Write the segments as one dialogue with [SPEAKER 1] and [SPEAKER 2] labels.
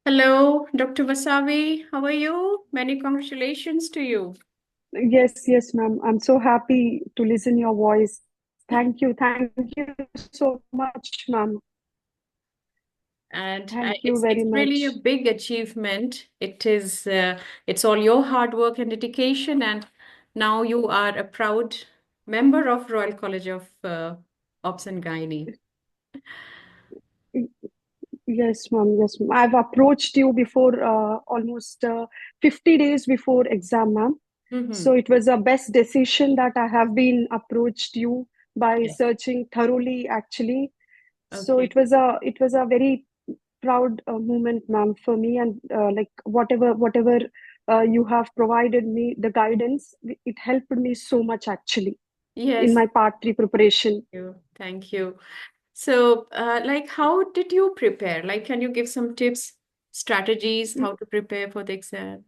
[SPEAKER 1] Hello, Dr. Vasavi. How are you? Many congratulations to you.
[SPEAKER 2] Yes, ma'am. I'm so happy to listen your voice. Thank you so much, ma'am.
[SPEAKER 1] And
[SPEAKER 2] Thank you
[SPEAKER 1] it's
[SPEAKER 2] very
[SPEAKER 1] it's really a
[SPEAKER 2] much.
[SPEAKER 1] big achievement. It's all your hard work and dedication, and now you are a proud member of Royal College of Obs and Gynae.
[SPEAKER 2] Yes, ma'am. Yes, ma'am. I've approached you before almost 50 days before exam, ma'am.
[SPEAKER 1] Mm-hmm.
[SPEAKER 2] So it was a best decision that I have been approached you by
[SPEAKER 1] Okay.
[SPEAKER 2] searching thoroughly, actually. So
[SPEAKER 1] Okay.
[SPEAKER 2] it was a very proud moment, ma'am, for me, and like whatever you have provided me the guidance, it helped me so much actually in
[SPEAKER 1] Yes.
[SPEAKER 2] my part 3 preparation.
[SPEAKER 1] You. Thank you. So, how did you prepare? Like, can you give some tips, strategies,
[SPEAKER 2] Y-
[SPEAKER 1] how to prepare for the exam?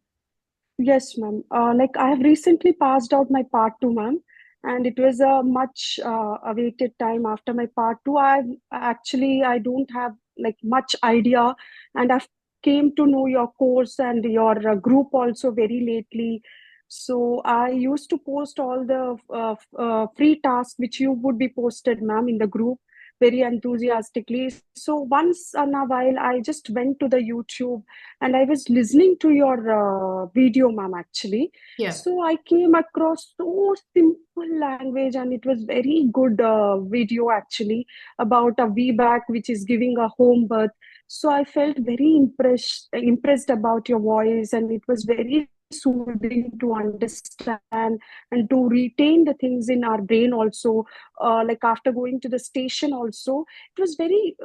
[SPEAKER 2] Yes, ma'am. Like I have recently passed out my part 2, ma'am, and it was a much awaited time after my part 2. I don't have like much idea, and I've came to know your course and your group also very lately. So I used to post all the free tasks which you would be posted, ma'am, in the group very enthusiastically. So once in a while, I just went to the YouTube and I was listening to your video, ma'am, actually.
[SPEAKER 1] Yeah.
[SPEAKER 2] So I came across so simple language, and it was very good video actually about a VBAC, which is giving a home birth. So I felt very impressed about your voice, and it was very soothing to understand and to retain the things in our brain also. Like after going to the station also, it was very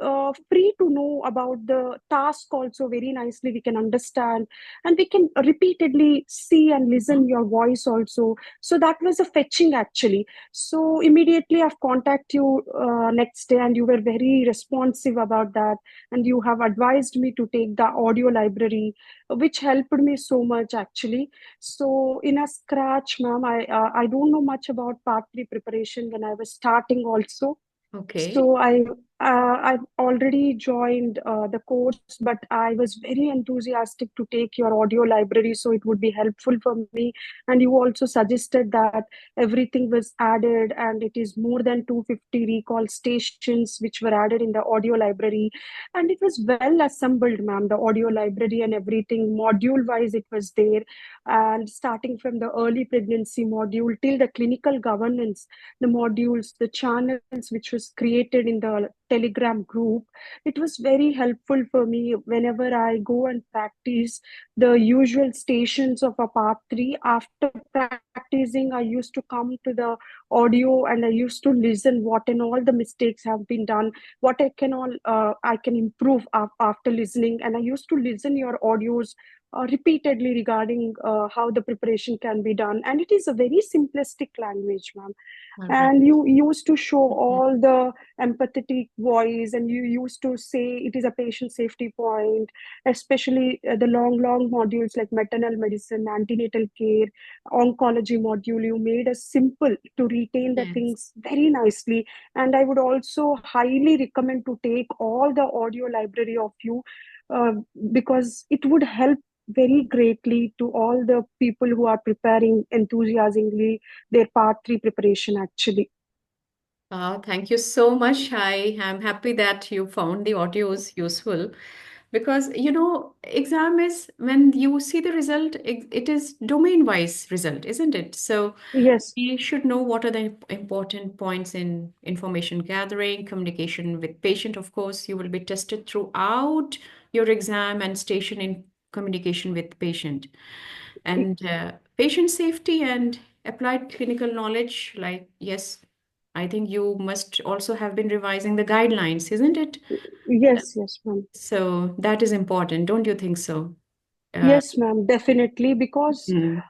[SPEAKER 2] free to know about the task also very nicely we can understand, and we can repeatedly see and listen your voice also. So that was a fetching actually. So immediately I've contacted you next day, and you were very responsive about that, and you have advised me to take the audio library, which helped me so much actually. So in a scratch, ma'am, I don't know much about part 3 preparation when I was starting also.
[SPEAKER 1] Okay.
[SPEAKER 2] So I've already joined the course, but I was very enthusiastic to take your audio library, so it would be helpful for me. And you also suggested that everything was added, and it is more than 250 recall stations which were added in the audio library, and it was well assembled, ma'am. The audio library and everything, module wise, it was there, and starting from the early pregnancy module till the clinical governance, the modules, the channels which was created in the Telegram group. It was very helpful for me whenever I go and practice the usual stations of a part 3. After practicing, I used to come to the audio and I used to listen what and all the mistakes have been done, what I can improve after listening. And I used to listen your audios repeatedly regarding how the preparation can be done. And it is a very simplistic language, ma'am,
[SPEAKER 1] All right.
[SPEAKER 2] and you used to show
[SPEAKER 1] Mhm.
[SPEAKER 2] all the empathetic voice, and you used to say it is a patient safety point, especially the long modules like maternal medicine, antenatal care, oncology module. You made us simple to retain the
[SPEAKER 1] Yes.
[SPEAKER 2] things very nicely. And I would also highly recommend to take all the audio library of you, uh, because it would help very greatly to all the people who are preparing enthusiastically their part 3 preparation actually.
[SPEAKER 1] Thank you so much. I am happy that you found the audios useful because exam is when you see the result, it is domain-wise result, isn't it? So
[SPEAKER 2] Yes,
[SPEAKER 1] we should know what are the important points in information gathering, communication with patient. Of course, you will be tested throughout your exam and station in communication with patient. And patient safety and applied clinical knowledge, like, yes, I think you must also have been revising the guidelines, isn't it?
[SPEAKER 2] yes, ma'am.
[SPEAKER 1] So that is important, don't you think so? Uh,
[SPEAKER 2] Yes, ma'am, definitely. Because
[SPEAKER 1] mm,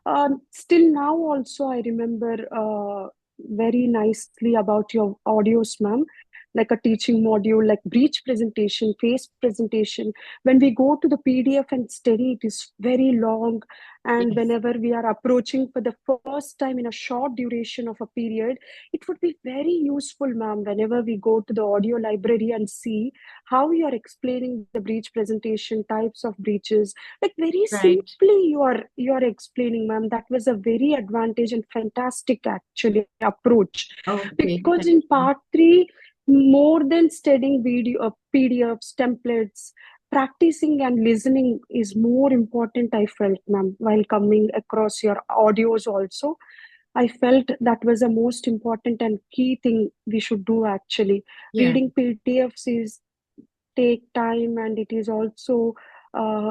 [SPEAKER 2] still now also I remember very nicely about your audios, ma'am. like a teaching module, like breech presentation, face presentation. When we go to the PDF and study, it is very long. And
[SPEAKER 1] Yes.
[SPEAKER 2] whenever we are approaching for the first time in a short duration of a period, it would be very useful, ma'am, whenever we go to the audio library and see how you are explaining the breech presentation, types of breeches, like very
[SPEAKER 1] Right.
[SPEAKER 2] simply you are explaining, ma'am. That was a very advantage and fantastic actually approach.
[SPEAKER 1] Okay.
[SPEAKER 2] Because
[SPEAKER 1] Thank
[SPEAKER 2] in
[SPEAKER 1] you.
[SPEAKER 2] part 3, more than studying video PDFs, templates, practicing and listening is more important, I felt, ma'am, while coming across your audios also. I felt that was the most important and key thing we should do actually.
[SPEAKER 1] Yeah.
[SPEAKER 2] Reading PDFs is take time, and it is also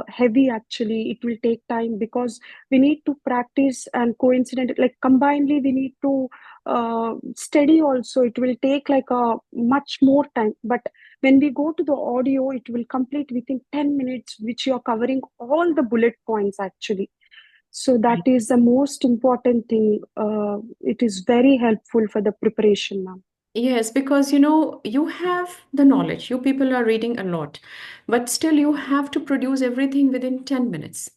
[SPEAKER 2] heavy actually. It will take time because we need to practice and coincident, like combinedly we need to study also. It will take like a much more time, but when we go to the audio, it will complete within 10 minutes, which you're covering all the bullet points actually. So that
[SPEAKER 1] Right.
[SPEAKER 2] is the most important thing. It is very helpful for the preparation now.
[SPEAKER 1] Yes, because you have the knowledge. You people are reading a lot, but still you have to produce everything within 10 minutes.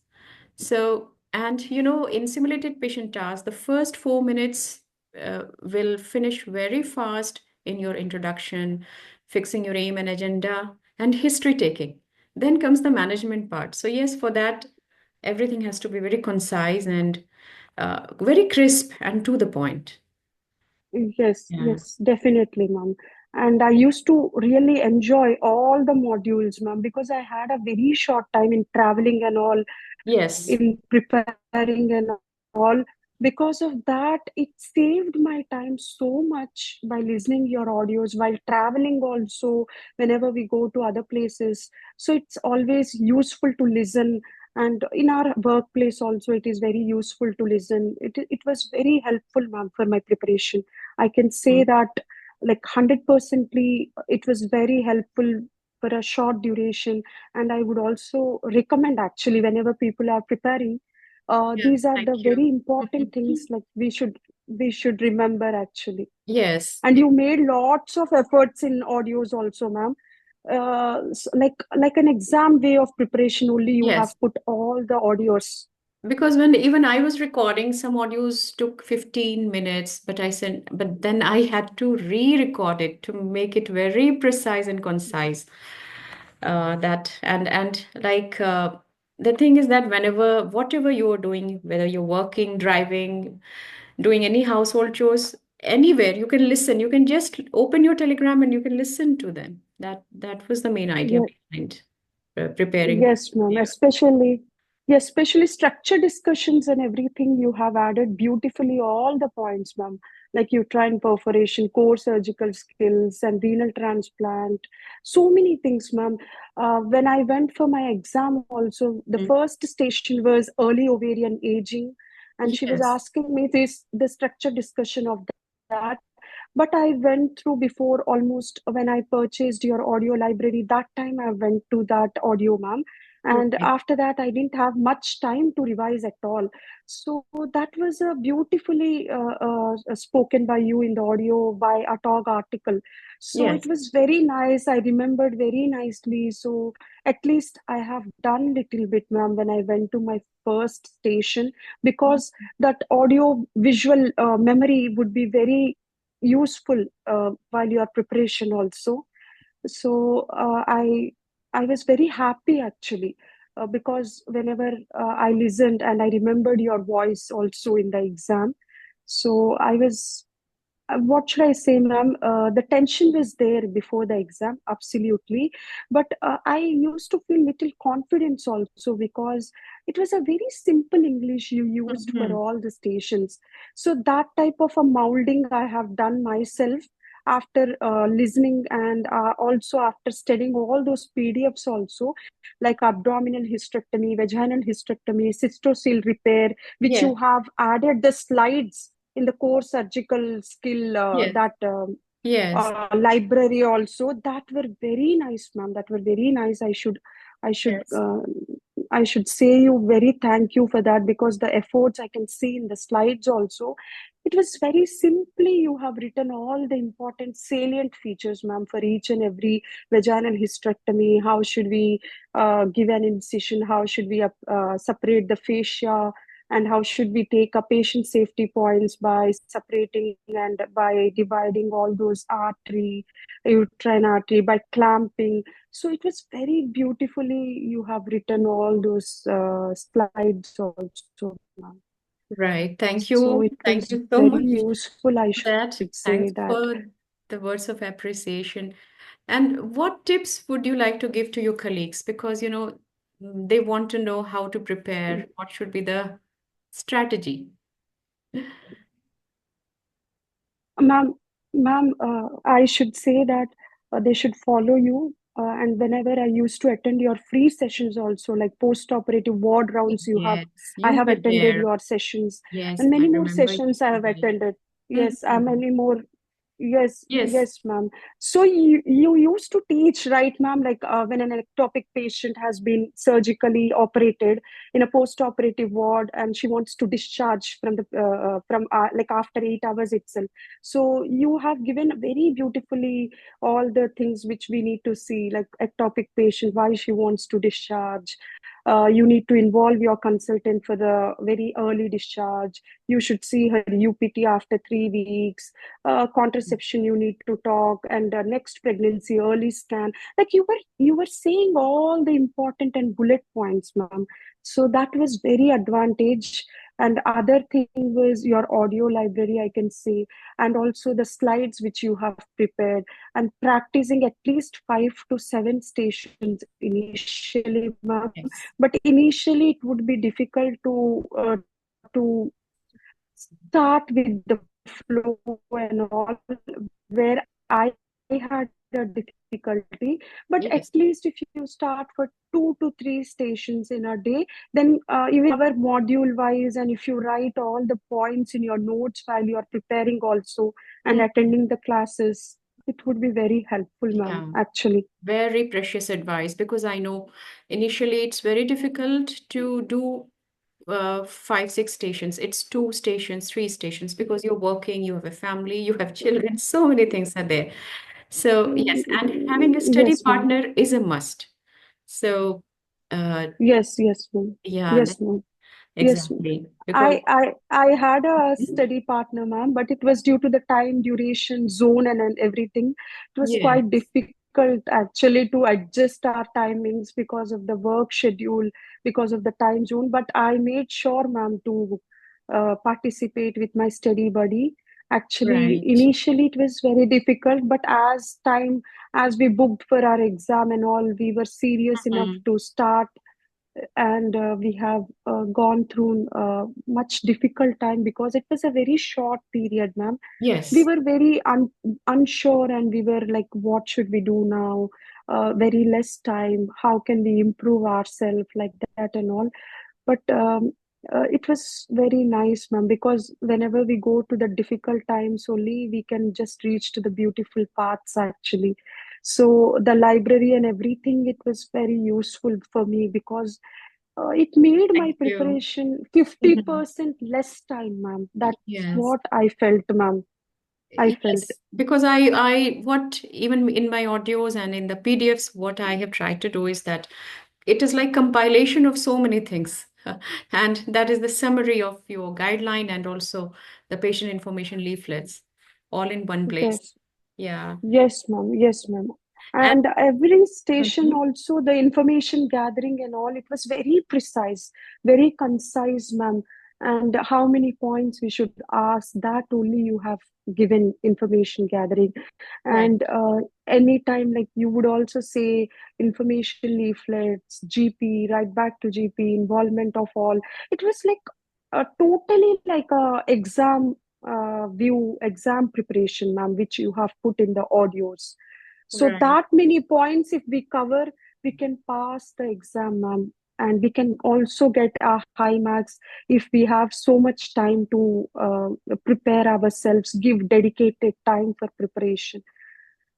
[SPEAKER 1] So, and in simulated patient tasks, the first 4 minutes will finish very fast in your introduction, fixing your aim and agenda, and history taking. Then comes the management part. So, yes, for that, everything has to be very concise and very crisp and to the point.
[SPEAKER 2] Yes,
[SPEAKER 1] Yeah.
[SPEAKER 2] yes, definitely, ma'am. And I used to really enjoy all the modules, ma'am, because I had a very short time in traveling and all,
[SPEAKER 1] Yes.
[SPEAKER 2] in preparing and all. Because of that, it saved my time so much by listening your audios while traveling also, whenever we go to other places. So it's always useful to listen. And in our workplace also, it is very useful to listen. It was very helpful, ma'am, for my preparation. I can say
[SPEAKER 1] Mm.
[SPEAKER 2] that like 100%ly, it was very helpful for a short duration. And I would also recommend actually whenever people are preparing,
[SPEAKER 1] Yeah,
[SPEAKER 2] these are the
[SPEAKER 1] thank you.
[SPEAKER 2] very important things like we should remember actually.
[SPEAKER 1] Yes.
[SPEAKER 2] And you made lots of efforts in audios also, ma'am. Like an exam way of preparation only, you have
[SPEAKER 1] Yes.
[SPEAKER 2] put all the audios.
[SPEAKER 1] Because when even I was recording, some audios took 15 minutes, but but then I had to re-record it to make it very precise and concise. That and like the thing is that whenever whatever you're doing, whether you're working, driving, doing any household chores, anywhere you can listen. You can just open your Telegram and you can listen to them. That was the main idea behind preparing.
[SPEAKER 2] Yes, ma'am. Especially structure discussions and everything. You have added beautifully all the points, ma'am. Like uterine perforation, core surgical skills, and renal transplant. So many things, ma'am. When I went for my exam, also the
[SPEAKER 1] Mm.
[SPEAKER 2] first station was early ovarian aging, and she was
[SPEAKER 1] Yes.
[SPEAKER 2] asking me the structure discussion of that. But I went through before, almost when I purchased your audio library, that time I went to that audio, ma'am. And
[SPEAKER 1] Okay.
[SPEAKER 2] after that, I didn't have much time to revise at all. So that was a beautifully spoken by you in the audio by a talk article. So it
[SPEAKER 1] Yes.
[SPEAKER 2] was very nice. I remembered very nicely. So at least I have done little bit, ma'am, when I went to my first station, because that audio visual memory would be very useful while your preparation also. So I was very happy actually, because whenever I listened and I remembered your voice also in the exam, so I was what should I say, ma'am? The tension was there before the exam, absolutely. But I used to feel little confidence also, because it was a very simple English you used for
[SPEAKER 1] Mhm.
[SPEAKER 2] all the stations. So that type of a molding I have done myself after listening, and also after studying all those PDFs also, like abdominal hysterectomy, vaginal hysterectomy, cystocele repair, which
[SPEAKER 1] Yes.
[SPEAKER 2] you have added the slides in the core surgical skill,
[SPEAKER 1] Yes.
[SPEAKER 2] that
[SPEAKER 1] Yes.
[SPEAKER 2] library also, that were very nice, ma'am. That were very nice. I should
[SPEAKER 1] Yes.
[SPEAKER 2] I should say you very thank you for that, because the efforts I can see in the slides also, it was very simply you have written all the important salient features, ma'am, for each and every vaginal hysterectomy. How should we give an incision? How should we separate the fascia? And how should we take a patient safety points by separating and by dividing all those artery, uterine artery, by clamping. So it was very beautifully you have written all those slides also, ma'am.
[SPEAKER 1] Right. Thank
[SPEAKER 2] So
[SPEAKER 1] you.
[SPEAKER 2] it
[SPEAKER 1] Thank
[SPEAKER 2] was
[SPEAKER 1] you so
[SPEAKER 2] very
[SPEAKER 1] much
[SPEAKER 2] useful, I
[SPEAKER 1] for that.
[SPEAKER 2] should say
[SPEAKER 1] Thanks
[SPEAKER 2] that.
[SPEAKER 1] for the words of appreciation. And what tips would you like to give to your colleagues? Because, they want to know how to prepare, what should be the strategy.
[SPEAKER 2] Ma'am, I should say that they should follow you. And whenever I used to attend your free sessions also, like post-operative ward rounds you have,
[SPEAKER 1] Yes,
[SPEAKER 2] I
[SPEAKER 1] you
[SPEAKER 2] have
[SPEAKER 1] were
[SPEAKER 2] attended
[SPEAKER 1] there.
[SPEAKER 2] your sessions,
[SPEAKER 1] Yes,
[SPEAKER 2] and
[SPEAKER 1] I
[SPEAKER 2] many more
[SPEAKER 1] remember you
[SPEAKER 2] sessions I
[SPEAKER 1] were
[SPEAKER 2] have
[SPEAKER 1] there.
[SPEAKER 2] attended. Yes,
[SPEAKER 1] Mhm.
[SPEAKER 2] many more. Yes,
[SPEAKER 1] Yes,
[SPEAKER 2] yes, ma'am. So you used to teach, right, ma'am? Like when an ectopic patient has been surgically operated in a post-operative ward, and she wants to discharge from the from like after 8 hours itself. So you have given very beautifully all the things which we need to see, like ectopic patient, why she wants to discharge. You need to involve your consultant for the very early discharge. You should see her UPT after 3 weeks. Contraception you need to talk, and next pregnancy early scan. Like you were saying all the important and bullet points, ma'am. So that was very advantage. And other thing was your audio library, I can say, and also the slides which you have prepared, and practicing at least 5 to 7 stations initially, ma'am.
[SPEAKER 1] yes.
[SPEAKER 2] But initially it would be difficult to start with the flow and all, where I had a difficulty. But at
[SPEAKER 1] Yes.
[SPEAKER 2] least if you start for 2 to 3 stations in a day, then even our module wise, and if you write all the points in your notes while you are preparing also and
[SPEAKER 1] Mhm.
[SPEAKER 2] attending the classes, it would be very helpful, ma'am,
[SPEAKER 1] Yeah.
[SPEAKER 2] actually.
[SPEAKER 1] Very precious advice because I know initially it's very difficult to do 5, 6 stations. It's 2 stations, 3 stations because you're working, you have a family, you have children, so many things are there. So, yes, and having a study
[SPEAKER 2] Yes, ma'am.
[SPEAKER 1] partner is a must. So, uh,
[SPEAKER 2] Yes, yes, ma'am.
[SPEAKER 1] yeah,
[SPEAKER 2] Yes, ma'am. Yes,
[SPEAKER 1] exactly. Because,
[SPEAKER 2] I had a study partner, ma'am, but it was due to the time, duration, zone, and everything. It was quite
[SPEAKER 1] yes,
[SPEAKER 2] difficult actually to adjust our timings because of the work schedule, because of the time zone. But I made sure, ma'am, to participate with my study buddy. Actually,
[SPEAKER 1] right.
[SPEAKER 2] initially it was very difficult, but as we booked for our exam and all, we were serious enough
[SPEAKER 1] Mhm.
[SPEAKER 2] to start, and we have gone through much difficult time because it was a very short period, ma'am. We
[SPEAKER 1] Yes,
[SPEAKER 2] were very unsure, and we were like, what should we do now? Very less time, how can we improve ourselves, like that and all. But it was very nice, ma'am, because whenever we go to the difficult times only, we can just reach to the beautiful paths, actually. So the library and everything, it was very useful for me, because it made my
[SPEAKER 1] thank you.
[SPEAKER 2] preparation
[SPEAKER 1] Mhm.
[SPEAKER 2] 50% less time, ma'am. That's
[SPEAKER 1] Yes.
[SPEAKER 2] what I felt, ma'am. I felt.
[SPEAKER 1] Yes, because what even in my audios and in the PDFs, what I have tried to do is that it is like compilation of so many things. And that is the summary of your guideline and also the patient information leaflets all in one place.
[SPEAKER 2] Yes.
[SPEAKER 1] Yeah.
[SPEAKER 2] Yes, ma'am. Yes, ma'am.
[SPEAKER 1] And
[SPEAKER 2] And every station
[SPEAKER 1] Mhm.
[SPEAKER 2] also, the information gathering and all, it was very precise, very concise, ma'am. And how many points we should ask, that only you have given information gathering.
[SPEAKER 1] Right.
[SPEAKER 2] And anytime, like you would also say information leaflets, GP, right back to GP, involvement of all. It was like totally like a exam exam preparation, ma'am, which you have put in the audios. So
[SPEAKER 1] Right.
[SPEAKER 2] that many points, if we cover, we can pass the exam, ma'am. And we can also get a high marks if we have so much time to prepare ourselves, give dedicated time for preparation.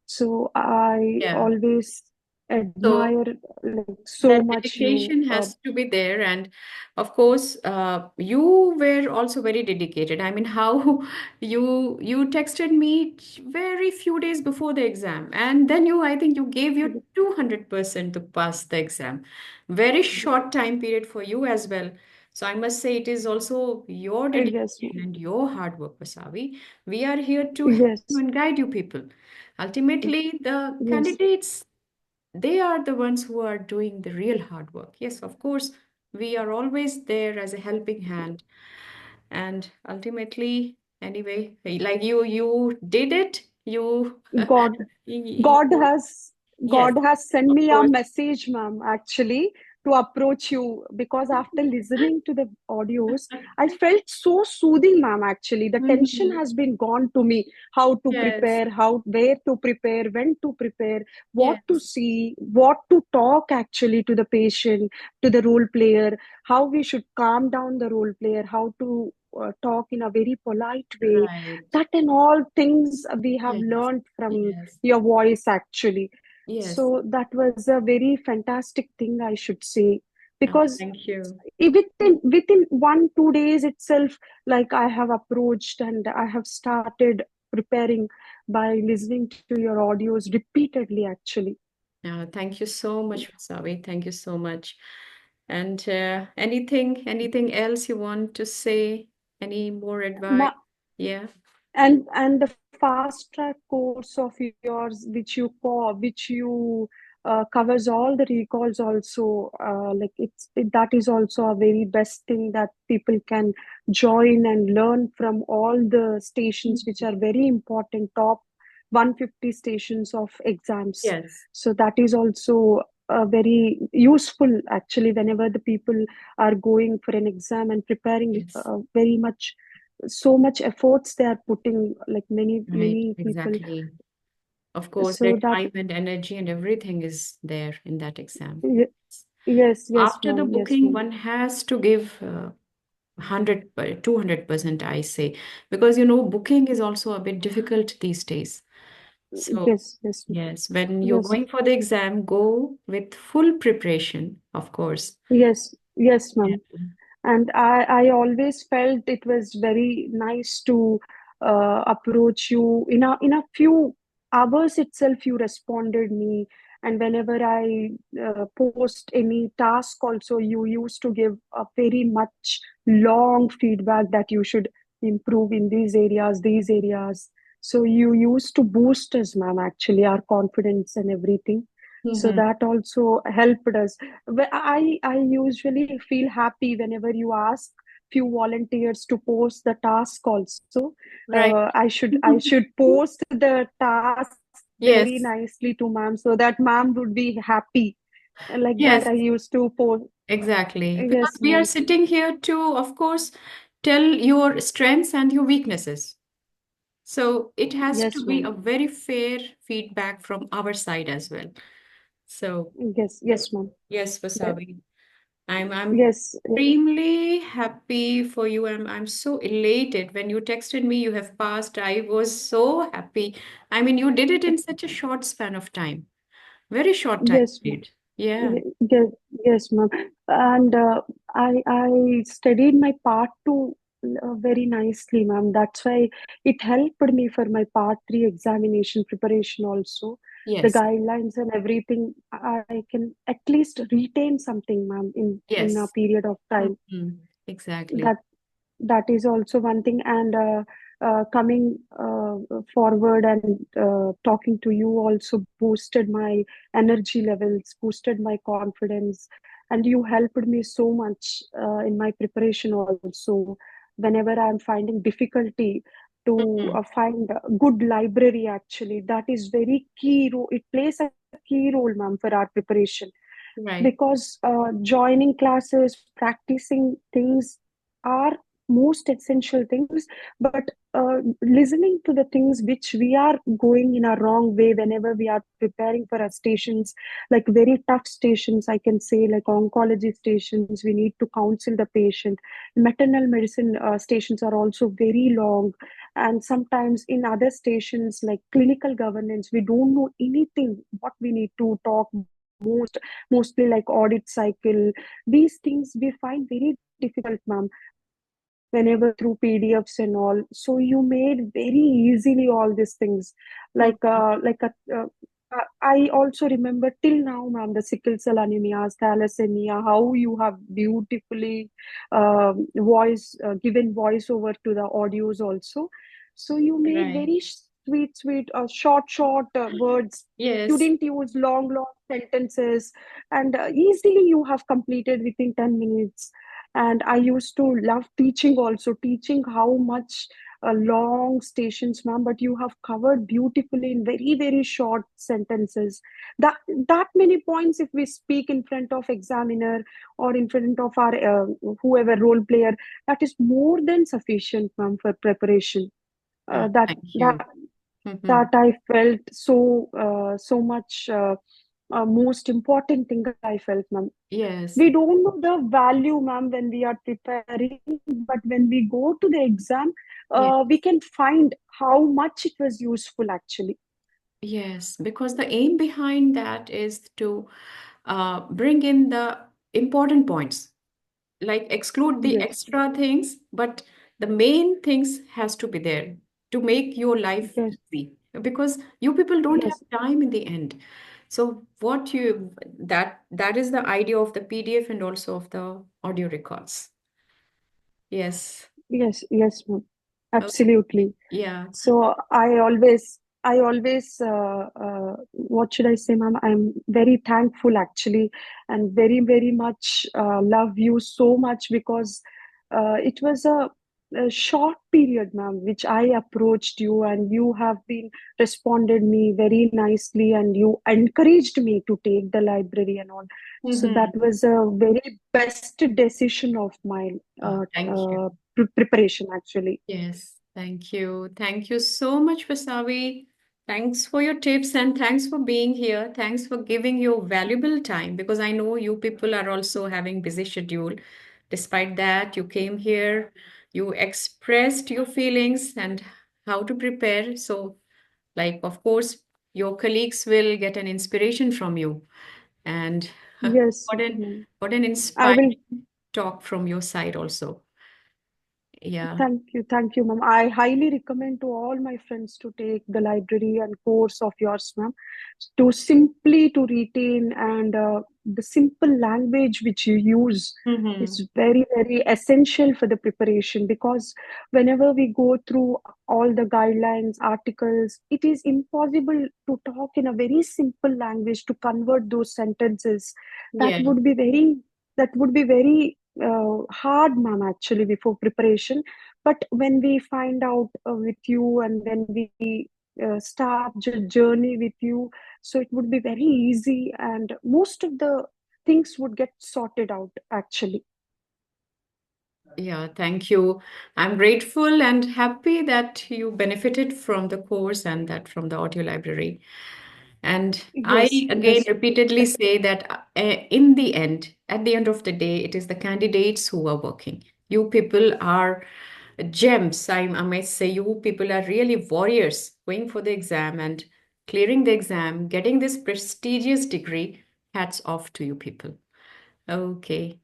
[SPEAKER 2] So I
[SPEAKER 1] Yeah.
[SPEAKER 2] always,
[SPEAKER 1] So
[SPEAKER 2] admire like so
[SPEAKER 1] that
[SPEAKER 2] much you.
[SPEAKER 1] dedication has to be there. And of course, you were also very dedicated. I mean, how you texted me very few days before the exam, and then I think you gave your 200% to pass the exam. Very short time period for you as well. So I must say it is also your
[SPEAKER 2] Yes,
[SPEAKER 1] dedication and your hard work, Vasavi. We are here to help you
[SPEAKER 2] yes,
[SPEAKER 1] and guide you people. Ultimately, the
[SPEAKER 2] yes,
[SPEAKER 1] candidates, they are the ones who are doing the real hard work. Yes, of course, we are always there as a helping hand. And ultimately, anyway, like you did it. You,
[SPEAKER 2] God. God
[SPEAKER 1] you
[SPEAKER 2] has
[SPEAKER 1] yes,
[SPEAKER 2] God has sent
[SPEAKER 1] of
[SPEAKER 2] me a
[SPEAKER 1] course.
[SPEAKER 2] message, ma'am, actually, to approach you because after listening to the audios, I felt so soothing, ma'am. Actually, the tension
[SPEAKER 1] Mhm.
[SPEAKER 2] has been gone to me. How to
[SPEAKER 1] Yes,
[SPEAKER 2] prepare, how where to prepare, when to prepare, what to
[SPEAKER 1] yes,
[SPEAKER 2] see, what to talk actually to the patient, to the role player, how we should calm down the role player, how to talk in a very polite way,
[SPEAKER 1] right.
[SPEAKER 2] that and all things we have
[SPEAKER 1] Yes,
[SPEAKER 2] learned from
[SPEAKER 1] yes,
[SPEAKER 2] your voice actually.
[SPEAKER 1] yes.
[SPEAKER 2] So that was a very fantastic thing, I should say, because
[SPEAKER 1] Thank you.
[SPEAKER 2] within 1 2 days itself, like I have approached and I have started preparing by listening to your audios repeatedly actually.
[SPEAKER 1] Thank you so much, Vasavi. Thank you so much. And anything else you want to say? Any more advice?
[SPEAKER 2] Ma-
[SPEAKER 1] Yeah.
[SPEAKER 2] and the fast track course of yours which you covers all the recalls also, like that is also a very best thing that people can join and learn from all the stations which
[SPEAKER 1] Mhm.
[SPEAKER 2] are very important, top 150 stations of exams.
[SPEAKER 1] Yes.
[SPEAKER 2] So that is also very useful actually whenever the people are going for an exam and preparing
[SPEAKER 1] Yes.
[SPEAKER 2] very much, so much efforts they are putting, like many
[SPEAKER 1] Right.
[SPEAKER 2] many people.
[SPEAKER 1] Exactly. Of course, their
[SPEAKER 2] So that,
[SPEAKER 1] time and energy and everything is there in that exam.
[SPEAKER 2] y- yes, yes,
[SPEAKER 1] After the
[SPEAKER 2] ma'am, yes,
[SPEAKER 1] booking,
[SPEAKER 2] ma'am.
[SPEAKER 1] one has to give 100, 200%, I say, because booking is also a bit difficult these days. So,
[SPEAKER 2] Yes, yes,
[SPEAKER 1] yes, when you're
[SPEAKER 2] yes,
[SPEAKER 1] going for the exam, go with full preparation, of course.
[SPEAKER 2] yes, yes,
[SPEAKER 1] Yeah.
[SPEAKER 2] ma'am. And I always felt it was very nice to approach you in a few hours itself. You responded me, and whenever I post any task, also you used to give a very much long feedback that you should improve in these areas. So you used to boost us, ma'am, actually our confidence and everything. So
[SPEAKER 1] Mhm.
[SPEAKER 2] that also helped us. I usually feel happy whenever you ask few volunteers to post the task also.
[SPEAKER 1] Right.
[SPEAKER 2] I should post the task very
[SPEAKER 1] Yes.
[SPEAKER 2] nicely to ma'am so that ma'am would be happy. Like that
[SPEAKER 1] Yes,
[SPEAKER 2] I used to post.
[SPEAKER 1] exactly. Because
[SPEAKER 2] Yes,
[SPEAKER 1] we are
[SPEAKER 2] ma'am.
[SPEAKER 1] sitting here to, of course, tell your strengths and your weaknesses. So it has to
[SPEAKER 2] Yes,
[SPEAKER 1] be
[SPEAKER 2] ma'am.
[SPEAKER 1] a very fair feedback from our side as well. So
[SPEAKER 2] Yes, yes, ma'am.
[SPEAKER 1] yes,
[SPEAKER 2] That,
[SPEAKER 1] Vasavi, I'm
[SPEAKER 2] yes,
[SPEAKER 1] extremely happy for you. I'm so elated. When you texted me you have passed, I was so happy. I mean, you did it in such a short span of time. Very short time
[SPEAKER 2] yes, ma'am.
[SPEAKER 1] period. Yeah.
[SPEAKER 2] Yes, yes, ma'am. And I studied my part two very nicely, ma'am. That's why it helped me for my part three examination preparation also. The
[SPEAKER 1] Yes.
[SPEAKER 2] guidelines and everything, I can at least retain something, ma'am, in a
[SPEAKER 1] Yes.
[SPEAKER 2] period of time.
[SPEAKER 1] Exactly.
[SPEAKER 2] That that is also one thing. And coming forward and talking to you also boosted my energy levels, boosted my confidence, and you helped me so much in my preparation also. Whenever I'm finding difficulty to
[SPEAKER 1] Mhm.
[SPEAKER 2] find a good library, actually, that is very key role. It plays a key role, ma'am, for our preparation,
[SPEAKER 1] Right.
[SPEAKER 2] because joining classes, practicing things are most essential things, but listening to the things which we are going in a wrong way whenever we are preparing for our stations, like very tough stations, I can say, like oncology stations, we need to counsel the patient. Maternal medicine stations are also very long, and sometimes in other stations like clinical governance we don't know anything what we need to talk, mostly like audit cycle. These things we find very difficult, ma'am, whenever through PDFs and all. So you made very easily all these things. Like
[SPEAKER 1] Mhm.
[SPEAKER 2] I also remember till now, ma'am, the sickle cell anemia, thalassemia, how you have beautifully given voice over to the audios also. So you made
[SPEAKER 1] Right.
[SPEAKER 2] very sweet, short words. You
[SPEAKER 1] Yes.
[SPEAKER 2] didn't use long sentences, and easily you have completed within 10 minutes. And I used to love teaching also, teaching how much long stations, ma'am, but you have covered beautifully in very short sentences. That many points, if we speak in front of examiner or in front of our whoever role player, that is more than sufficient, ma'am, for preparation.
[SPEAKER 1] Ah,
[SPEAKER 2] That
[SPEAKER 1] thank
[SPEAKER 2] that
[SPEAKER 1] you.
[SPEAKER 2] that
[SPEAKER 1] Mhm.
[SPEAKER 2] I felt so much. Most important thing I felt, ma'am.
[SPEAKER 1] Yes.
[SPEAKER 2] We don't know the value, ma'am, when we are preparing, but when we go to the exam,
[SPEAKER 1] Yes.
[SPEAKER 2] we can find how much it was useful actually.
[SPEAKER 1] Yes. Because the aim behind that is to bring in the important points, like exclude the
[SPEAKER 2] Yes,
[SPEAKER 1] extra things, but the main things has to be there to make your life
[SPEAKER 2] yes,
[SPEAKER 1] easy. Because you people don't have
[SPEAKER 2] yes,
[SPEAKER 1] time in the end. So what you that is the idea of the PDF and also of the audio records. Yes.
[SPEAKER 2] yes, ma'am.
[SPEAKER 1] Oh,
[SPEAKER 2] Absolutely.
[SPEAKER 1] yeah.
[SPEAKER 2] So I always, what should I say, ma'am? I'm very thankful actually, and very much love you so much because it was a short period, ma'am, which I approached you, and you have been responded me very nicely, and you encouraged me to take the library and all. So that
[SPEAKER 1] Hmm.
[SPEAKER 2] was a very best decision of my
[SPEAKER 1] Oh, thank you.
[SPEAKER 2] preparation actually.
[SPEAKER 1] Yes, thank you. Thank you so much, Vasavi. Thanks for your tips and thanks for being here. Thanks for giving your valuable time because I know you people are also having busy schedule. Despite that, you came here, you expressed your feelings and how to prepare. So, like, of course, your colleagues will get an inspiration from you. And
[SPEAKER 2] Yes,
[SPEAKER 1] what an
[SPEAKER 2] ma'am.
[SPEAKER 1] what an
[SPEAKER 2] I
[SPEAKER 1] inspiring
[SPEAKER 2] will.
[SPEAKER 1] talk from your side also. Yeah.
[SPEAKER 2] Thank you, ma'am. I highly recommend to all my friends to take the library and course of yours, ma'am, to simply to retain and the simple language which you use
[SPEAKER 1] Mm-hmm.
[SPEAKER 2] is very essential for the preparation because whenever we go through all the guidelines, articles, it is impossible to talk in a very simple language to convert those sentences. That
[SPEAKER 1] Yeah.
[SPEAKER 2] would be very hard, ma'am, actually, before preparation. But when we find out with you and when we start journey with you, so it would be very easy and most of the things would get sorted out actually.
[SPEAKER 1] Yeah, thank you. I'm grateful and happy that you benefited from the course and that from the audio library. And I
[SPEAKER 2] Yes,
[SPEAKER 1] again
[SPEAKER 2] yes,
[SPEAKER 1] repeatedly say that in the end, at the end of the day, it is the candidates who are working. You people are gems. I might say you people are really warriors going for the exam and clearing the exam, getting this prestigious degree. Hats off to you people. Okay.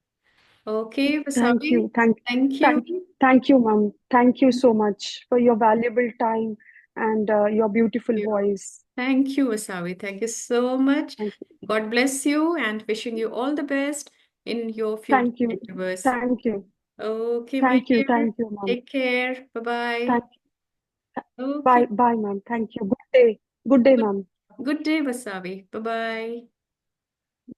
[SPEAKER 1] Okay,
[SPEAKER 2] thank
[SPEAKER 1] Vasavi.
[SPEAKER 2] you, thank
[SPEAKER 1] Thank you.
[SPEAKER 2] thank thank you, ma'am. Thank you so much for your valuable time and your beautiful
[SPEAKER 1] You.
[SPEAKER 2] voice.
[SPEAKER 1] Thank you, Vasavi. Thank you so much.
[SPEAKER 2] Thank you,
[SPEAKER 1] God bless you and wishing you all the best in your future
[SPEAKER 2] thank you,
[SPEAKER 1] endeavors.
[SPEAKER 2] thank you,
[SPEAKER 1] Okay, my dear.
[SPEAKER 2] thank you, ma'am.
[SPEAKER 1] Take care. Bye-bye.
[SPEAKER 2] Thank
[SPEAKER 1] Okay.
[SPEAKER 2] bye, ma'am. Thank you. Good day,
[SPEAKER 1] Good,
[SPEAKER 2] ma'am.
[SPEAKER 1] good day, Vasavi. Bye-bye.